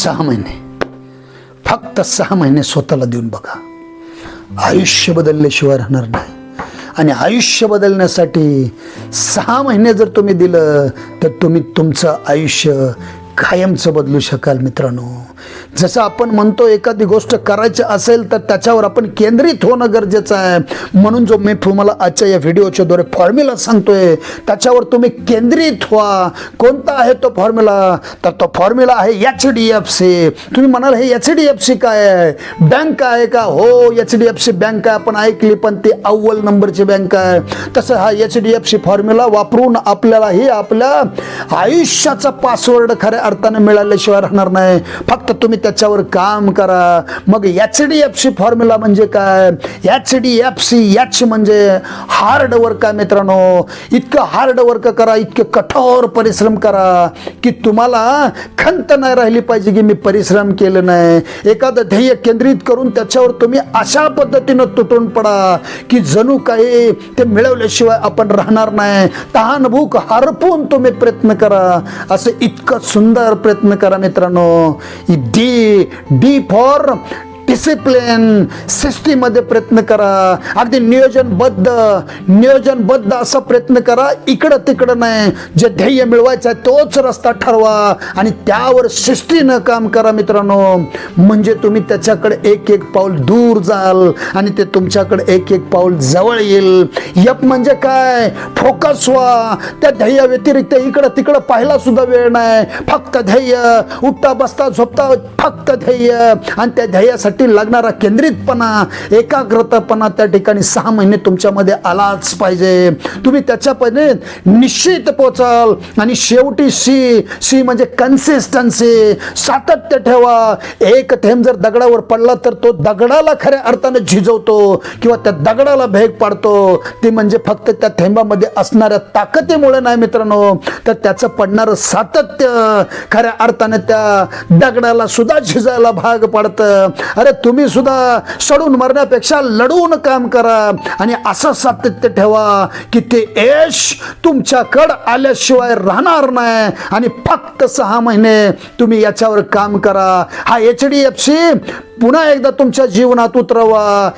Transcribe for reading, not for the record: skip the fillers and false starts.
6 महिने, फक्त 6 महिने स्वतःला देऊन बघा. आयुष्य बदलल्याशिवाय राहणार नाही. आणि आयुष्य बदलण्यासाठी 6 महिने जर तुम्ही दिलं तर तुम्ही तुमचं आयुष्य कायमचं बदलू शकाल. मित्रांनो, जसं आपण म्हणतो एखादी गोष्ट करायची असेल तर त्याच्यावर आपण केंद्रित होणं गरजेचं आहे. म्हणून जो मी तुम्हाला आजच्या या व्हिडिओच्या द्वारे फॉर्म्युला सांगतोय त्याच्यावर तुम्ही केंद्रित व्हा. कोणता आहे तो फॉर्म्युला? तर तो फॉर्म्युला आहे HDFC. तुम्ही म्हणाल हे HDFC काय आहे? बँक आहे का? हो, HDFC बँक आहे. आपण ऐकली, पण ती अव्वल नंबरची बँक आहे. तसं हा HDFC फॉर्म्युला वापरून आपल्यालाही आपल्या आयुष्याचा पासवर्ड खऱ्या अर्थाने मिळाल्याशिवाय राहणार नाही. फक्त तुम्ही त्याच्यावर काम करा. मग HDFC फॉर्म्युला म्हणजे काय? HDFC H म्हणजे हार्ड वर्क आहे. मित्रांनो, इतकं हार्ड वर्क करा, इतके कठोर परिश्रम करा की तुम्हाला खंत नाही राहिली पाहिजे की मी परिश्रम केलं नाही. एखादं ध्येय केंद्रित करून त्याच्यावर तुम्ही अशा पद्धतीनं तुटून पडा की जणू काही ते मिळवल्याशिवाय आपण राहणार नाही. तहान भूक हरपून तुम्ही प्रयत्न करा. असं इतकं सुंदर प्रयत्न करा मित्रांनो. डी फॉर डिसिप्लिन, शिस्तीमध्ये प्रयत्न करा. अगदी नियोजनबद्ध असा प्रयत्न करा. इकडं तिकडं नाही. जे ध्येय मिळवायचं आहे तोच रस्ता ठरवा आणि त्यावर शिस्तीनं काम करा मित्रांनो. म्हणजे तुम्ही त्याच्याकडे एक एक पाऊल दूर जाल आणि ते तुमच्याकडे एक एक पाऊल जवळ येईल. यप म्हणजे काय? फोकस व्हा. त्या ध्येया व्यतिरिक्त इकडं तिकडं पाहायला सुद्धा वेळ नाही. फक्त ध्येय, उठता बसता झोपता फक्त ध्येय. आणि त्या ध्येयासाठी लागणारा केंद्रितपणा, एकाग्रतापणा त्या ठिकाणी 6 महिने तुमच्यामध्ये आलाच पाहिजे. तुम्ही त्याच्यामध्ये निश्चित पोचाल. आणि शेवटी सी म्हणजे कन्सिस्टन्सी, सातत्य ठेवा. एक थेंब जर दगडावर पडला तर तो दगडाला खऱ्या अर्थाने झिजवतो किंवा त्या दगडाला भेग पाडतो. ते म्हणजे फक्त त्या थेंबामध्ये असणाऱ्या ताकदीमुळे नाही मित्रांनो, तर त्याचं पडणारं सातत्य खऱ्या अर्थाने त्या दगडाला सुद्धा झिजायला भाग पाडतं. अरे तुम्ही सुद्धा सडून मरण्यापेक्षा लढून काम करा आणि असं सातत्य ठेवा की ते यश तुमच्याकडं आल्याशिवाय राहणार नाही. आणि फक्त 6 महिने तुम्ही याच्यावर काम करा. हा HDFC पुन्हा एकदा तुमच्या जीवनात उतरवा.